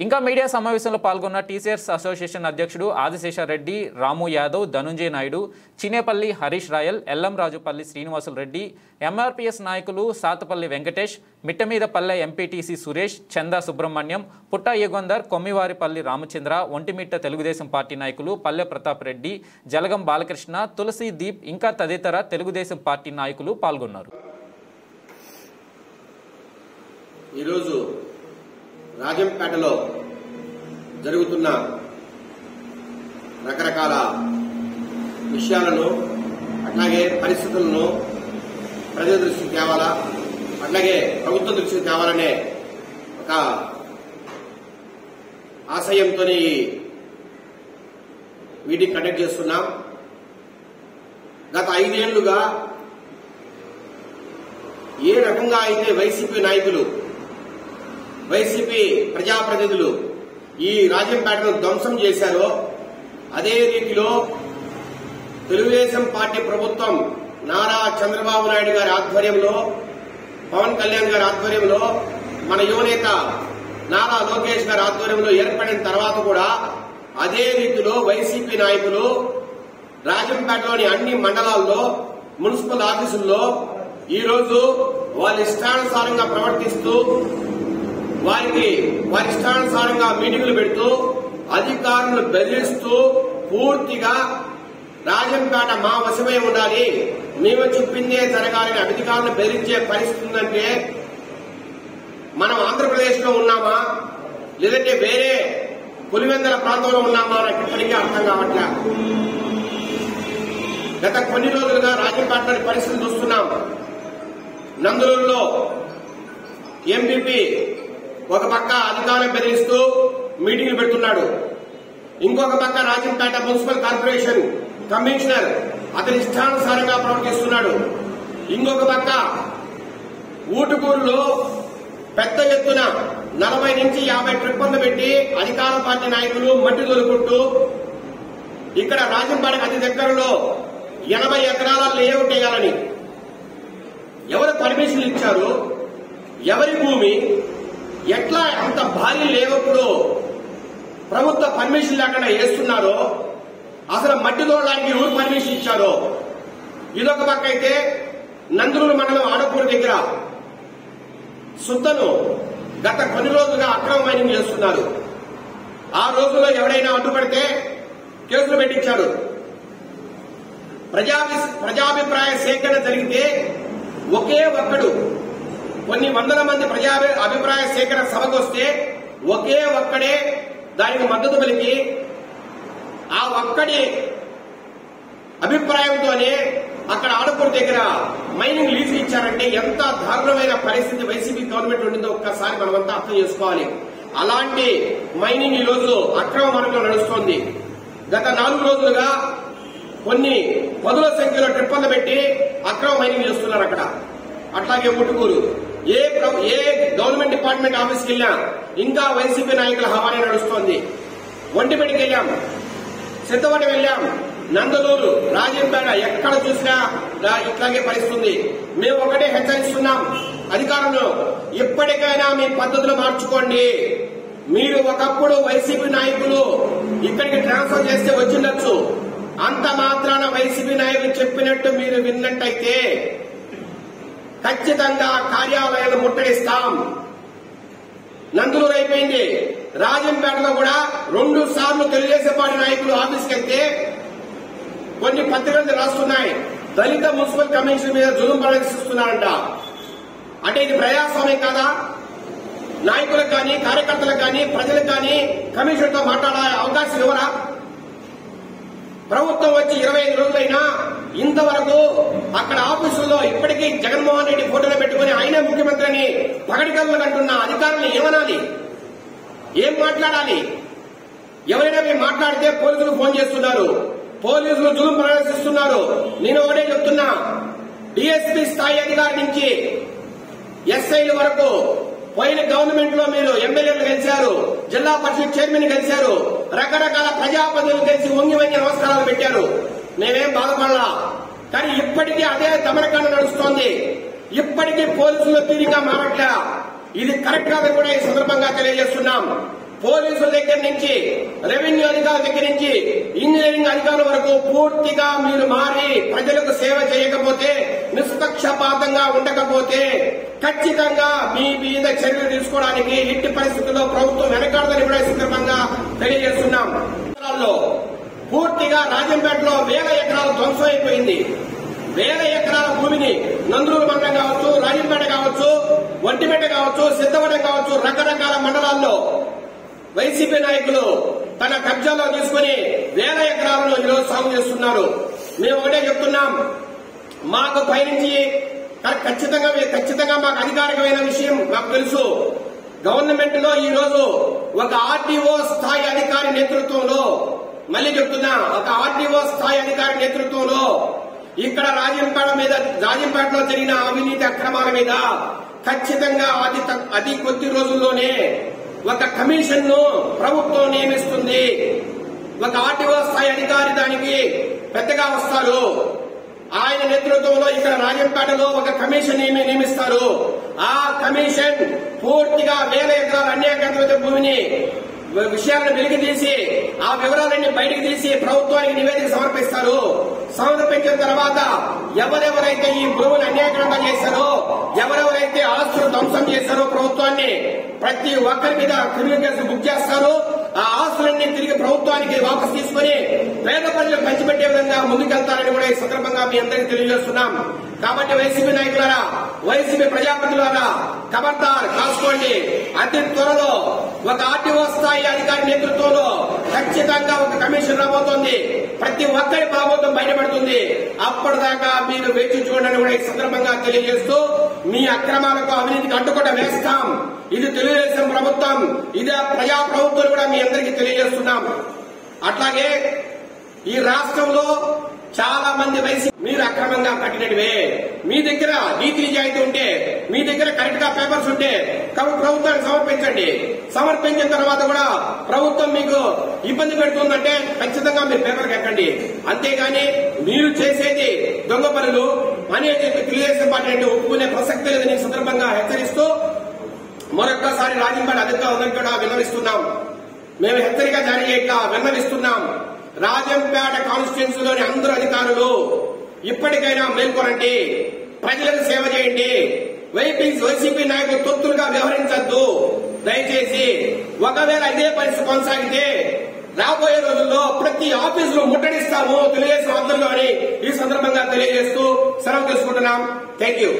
ఇంకా మీడియా సమావేశంలో పాల్గొన్న టీచర్స్ అసోసియేషన్ అధ్యక్షుడు ఆదిశేషారెడ్డి, రాము యాదవ్, ధనుంజయ నాయుడు, చినేపల్లి హరీష్ రాయల్, ఎల్లంరాజుపల్లి శ్రీనివాసులు రెడ్డి, ఎంఆర్పీఎస్ నాయకులు సాతపల్లి వెంకటేష్, మిట్టమీదపల్లె ఎంపీటీసీ సురేష్, చందా సుబ్రహ్మణ్యం, పుట్ట యుగంధర్, కొమ్మివారిపల్లి రామచంద్ర, ఒంటిమిట్ట తెలుగుదేశం పార్టీ నాయకులు పల్లె ప్రతాప్ రెడ్డి, జలగం బాలకృష్ణ, తులసి దీప్ ఇంకా తదితర తెలుగుదేశం పార్టీ నాయకులు పాల్గొన్నారు. ఈరోజు రాజంపేటలో జరుగుతున్న రకరకాల విషయాలను అట్లాగే పరిస్థితులను ప్రజల దృష్టికి తేవాలా, అట్లాగే ప్రభుత్వ దృష్టికి తేవాలనే ఒక ఆశయంతో మీటింగ్ కండక్ట్ చేస్తున్నాం. గత 5 ఏళ్లుగా ఏ రకంగా అయితే వైసీపీ నాయకులు, వైసీపీ ప్రజాప్రతినిధులు ఈ రాజంపేటను ధ్వంసం చేశారో అదే రీతిలో తెలుగుదేశం పార్టీ ప్రభుత్వం నారా చంద్రబాబు నాయుడు గారి ఆధ్వర్యంలో, పవన్ కళ్యాణ్ గారి ఆధ్వర్యంలో, మన యువనేత నారా లోకేష్ గారి ఆధ్వర్యంలో ఏర్పడిన తర్వాత కూడా అదే రీతిలో వైసీపీ నాయకులు రాజంపేటలోని అన్ని మండలాల్లో, మున్సిపల్ ఆఫీసుల్లో ఈరోజు వాళ్ళ ఇష్టానుసారంగా ప్రవర్తిస్తూ, వారి ఇష్టానుసారంగా మీటింగులు పెడుతూ, అధికారులను బెదిరిస్తూ, పూర్తిగా రాజంపేట మా వశమై ఉండాలి, మేము చెప్పిందే జరగాలని అధికారులను బెదిరించే పరిస్థితి ఉందంటే మనం ఆంధ్రప్రదేశ్ లో ఉన్నామా లేదంటే వేరే పులివెందుల ప్రాంతంలో ఉన్నామా నాకు ఇప్పటికీ అర్థం కావట్లే. గత కొన్ని రోజులుగా రాజంపేటలోని పరిస్థితి చూస్తున్నాం. నందలూరులో ఎంపీపీ ఒక పక్క అధికారం బెదిరిస్తూ మీటింగ్లు పెడుతున్నాడు, ఇంకొక పక్క రాజంపేట మున్సిపల్ కార్పొరేషన్ కమిషనర్ అతని ఇష్టానుసారంగా ప్రవర్తిస్తున్నాడు, ఇంకొక పక్క ఊటుకూరులో పెద్ద ఎత్తున 40 నుంచి 50 ట్రిప్పులు పెట్టి అధికార పార్టీ నాయకులు మట్టి తోలుకుంటూ, ఇక్కడ రాజంపేటకు అతి దగ్గరలో 80 ఎకరాల లేఅవుట్ వేయాలని ఎవరు పర్మిషన్లు ఇచ్చారు, ఎవరి భూమి, ఎట్లా అంత భారీ లేఅవుట్లో ప్రభుత్వ పర్మిషన్ లేకుండా వేస్తున్నారో, అసలు మట్టి తోడడానికి ఎవరు పర్మిషన్ ఇచ్చారో. ఇదొక పక్క అయితే నందలూరు మండలం ఆడపూడి దగ్గర సుత్తను గత కొన్ని రోజులుగా అక్రమ మైనింగ్ చేస్తున్నారు. ఆ రోజుల్లో ఎవరైనా అడ్డుపడితే కేసులు పెట్టించారు. ప్రజాభిప్రాయ సేకరణ జరిగితే ఒకే ఒక్కడు కొన్ని వందల మంది అభిప్రాయ సేకరణ సభకు వస్తే ఒకే ఒక్కడే దానికి మద్దతు పలికి ఆ ఒక్కడి అభిప్రాయంతోనే అక్కడ ఆడపూడి దగ్గర మైనింగ్ లీజు ఇచ్చారంటే ఎంత దారుణమైన పరిస్థితి వైసీపీ గవర్నమెంట్ ఉండిందో ఒక్కసారి మనమంతా అర్థం చేసుకోవాలి. అలాంటి మైనింగ్ ఈ రోజు అక్రమ మార్గంలో నడుస్తోంది. గత 4 రోజులుగా కొన్ని పదుల సంఖ్యలో ట్రిప్పర్లు పెట్టి అక్రమ మైనింగ్ చేస్తున్నారు అక్కడ. అట్లాగే ఊటుకూరు ఏ గవర్నమెంట్ డిపార్ట్మెంట్ ఆఫీస్కి వెళ్ళినా ఇంకా వైసీపీ నాయకుల హవానే నడుస్తోంది. ఒంటిమిట్టకి వెళ్ళాం, సిద్ధవటం వెళ్ళాం, నందలూరు, రాజంపేట ఎక్కడ చూసినా ఇట్లాగే పరిస్థితుంది. మేము ఒకటే హెచ్చరిస్తున్నాం అధికారులను, ఇప్పటికైనా మీ పద్ధతులు మార్చుకోండి. మీరు ఒకప్పుడు వైసీపీ నాయకులు ఇక్కడికి ట్రాన్స్ఫర్ చేస్తే వచ్చిండొచ్చు, అంత మాత్రాన వైసీపీ నాయకులు చెప్పినట్టు మీరు విన్నట్టయితే ఖచ్చితంగా కార్యాలయాలు ముట్టడిస్తాం. నందలూరు అయిపోయింది, రాజంపేటలో కూడా 2 సార్లు తెలుగుదేశం పార్టీ నాయకులు ఆఫీస్కి వెళ్తే కొన్ని పత్రికలు రాస్తున్నాయి, దళిత మున్సిపల్ కమిషన్ మీద జులుం ప్రదర్శిస్తున్నారంట. అంటే ఇది ప్రజాస్వామ్యం కాదా? నాయకులకు కానీ, కార్యకర్తలకు కానీ, ప్రజలకు కానీ కమిషన్తో మాట్లాడే అవకాశం ఇవ్వరా? ప్రభుత్వం వచ్చి 25 రోజులైనా ఇంతవరకు అక్కడ ఆఫీసుల్లో ఇప్పటికీ జగన్మోహన్ రెడ్డి ఫోటోలు పెట్టుకుని ఆయనే ముఖ్యమంత్రి అని పగటికల్లు అంటున్న అధికారులను ఏమనాలి, ఏం మాట్లాడాలి? ఎవరైనా మీరు మాట్లాడితే పోలీసులు ఫోన్ చేస్తున్నారు, పోలీసులు జులుం ప్రదర్శిస్తున్నారు. నేను ఒకటే చెప్తున్నా, డీఎస్పీ స్థాయి అధికారి నుంచి ఎస్ఐల వరకు పోయిన గవర్నమెంట్ లో మీరు ఎమ్మెల్యేలు గెలిచారు, జిల్లా పరిషత్ చైర్మన్ గెలిచారు, రకరకాల ప్రజాప్రతినిధులు కలిసి వంగి నమస్కారాలు పెట్టారు. మేమేం బాధపడలా. కానీ ఇప్పటికీ అదే దమనకాండ నడుస్తోంది. ఇప్పటికీ పోలీసులు తీరిగా మారట్లే. ఇది కరెక్ట్ కాదని కూడా ఈ సందర్భంగా తెలియజేస్తున్నాం. పోలీసుల దగ్గర నుంచి, రెవెన్యూ అధికారుల దగ్గర నుంచి, ఇంజనీరింగ్ అధికారుల వరకు పూర్తిగా మీరు మారి ప్రజలకు సేవ చేయకపోతే, నిష్పక్షపాతంగా ఉండకపోతే ఖచ్చితంగా మీ మీద చర్యలు తీసుకోవడానికి ఎట్టి పరిస్థితుల్లో ప్రభుత్వం వెనకాడదని కూడా ఈ సందర్భంగా తెలియజేస్తున్నాం. పూర్తిగా రాజంపేటలో 1000 ఎకరాలు ధ్వంసం అయిపోయింది. 1000 ఎకరాల భూమిని నందూరు మండలం కావచ్చు, రాజంపేట కావచ్చు, ఒంటిపేట కావచ్చు, సిద్ధవరం కావచ్చు, రకరకాల మండలాల్లో వైసీపీ నాయకులు తన కబ్జాలో తీసుకుని 1000 ఎకరాలను ఈరోజు సాగు చేస్తున్నారు. మేము ఒకటే చెప్తున్నాం, మాకు పైనుంచి ఖచ్చితంగా మాకు అధికారికమైన విషయం మాకు తెలుసు. గవర్నమెంట్ లో ఈ రోజు ఒక ఆర్డీఓ స్థాయి అధికారి నేతృత్వంలో, మళ్లీ చెప్తున్నా, ఒక ఆర్డీఓ స్థాయి అధికారి నేతృత్వంలో ఇక్కడ రాజంపేటలో జరిగిన అవినీతి అక్రమాల మీద ఖచ్చితంగా అతి కొద్ది రోజుల్లోనే ఒక కమిషన్ ను ప్రభుత్వం నియమిస్తుంది. ఒక ఆర్డీఓ స్థాయి అధికారి దానికి పెద్దగా వస్తారు. ఆయన నేతృత్వంలో ఇక్కడ రాజంపేటలో ఒక కమిషన్ నియమిస్తారు. ఆ కమిషన్ పూర్తిగా 1000 ఎకరాల అన్యాయకరమైన భూమిని విషయాలను వెలికి తీసి ఆ వివరాలన్నీ బయటకు తీసి ప్రభుత్వానికి నివేదిక సమర్పిస్తారు. సమర్పించిన తర్వాత ఎవరెవరైతే ఈ భూమిని అన్యాయకరంగా చేశారో, ఎవరెవరైతే ఆస్తులు ధ్వంసం చేశారో ప్రభుత్వాన్ని, ప్రతి ఒక్కరి మీద క్రిమినల్ కేసులు బుక్ చేస్తారు. ఆ ఆస్తులన్నీ తిరిగి ప్రభుత్వానికి వాపసు తీసుకుని పేద ప్రజలకు పంచిపెట్టే విధంగా ముందుకెళ్తారని కూడా ఈ సందర్భంగా మీ అందరికీ తెలియజేస్తున్నాం. కాబట్టి వైసీపీ నాయకులారా, వైసీపీ ప్రజాప్రతినిధులారా, ఖబర్దార్ కాసుకోండి. అతి త్వరలో ఒక ఆర్టీఓ స్థాయి అధికారి నేతృత్వంలో ఖచ్చితంగా ఒక కమిషన్ రాబోతోంది. ప్రతి ఒక్కరి భాగోతం బయటపడుతుంది. అప్పటిదాకా మీరు వేచి చూడండి కూడా ఈ సందర్భంగా తెలియజేస్తూ, మీ అక్రమాలకు అవినీతికి అడ్డుకట్ట వేస్తాం. ఇది తెలుగుదేశం ప్రభుత్వం, ఇది ప్రజా ప్రభుత్వం కూడా మీ అందరికీ తెలియజేస్తున్నాం. అట్లాగే ఈ రాష్ట్రంలో చాలా మంది వైసీపీ మీరు అక్రమంగా కట్టినట్టువే, మీ దగ్గర నీతి నిజాయితీ ఉంటే, మీ దగ్గర కరెక్ట్ గా పేపర్స్ ఉంటే ప్రభుత్వానికి సమర్పించండి. సమర్పించిన తర్వాత కూడా ప్రభుత్వం మీకు ఇబ్బంది పెడుతుందంటే ఖచ్చితంగా మీరు పేపర్కి ఎక్కండి. అంతేగాని మీరు చేసేది దొంగ పనులు అనేది తెలుగుదేశం పార్టీ అంటే ఒప్పుకునే ప్రసక్తి లేదని ఈ సందర్భంగా హెచ్చరిస్తూ మరొక్కసారి రాజంపేట అధికారులకు కూడా విన్నవిస్తున్నాం. మేము హెచ్చరిక జారీ చేయట్లా, విన్నవిస్తున్నాం. రాజంపేట కాన్స్టిట్యున్సీలోని అందరూ అధికారులు ఇప్పటికైనా మేల్కొనండి, ప్రజలకు సేవ చేయండి. వైసీపీ నాయకులు తొత్తులుగా వ్యవహరించద్దు దయచేసి. ఒకవేళ ఇదే పరిస్థితి కొనసాగితే రాబోయే రోజుల్లో ప్రతి ఆఫీసులు ముట్టడిస్తాము తెలుగుదేశం అందరిలో అని ఈ సందర్భంగా తెలియజేస్తూ సెలవు తీసుకుంటున్నాం. Thank you.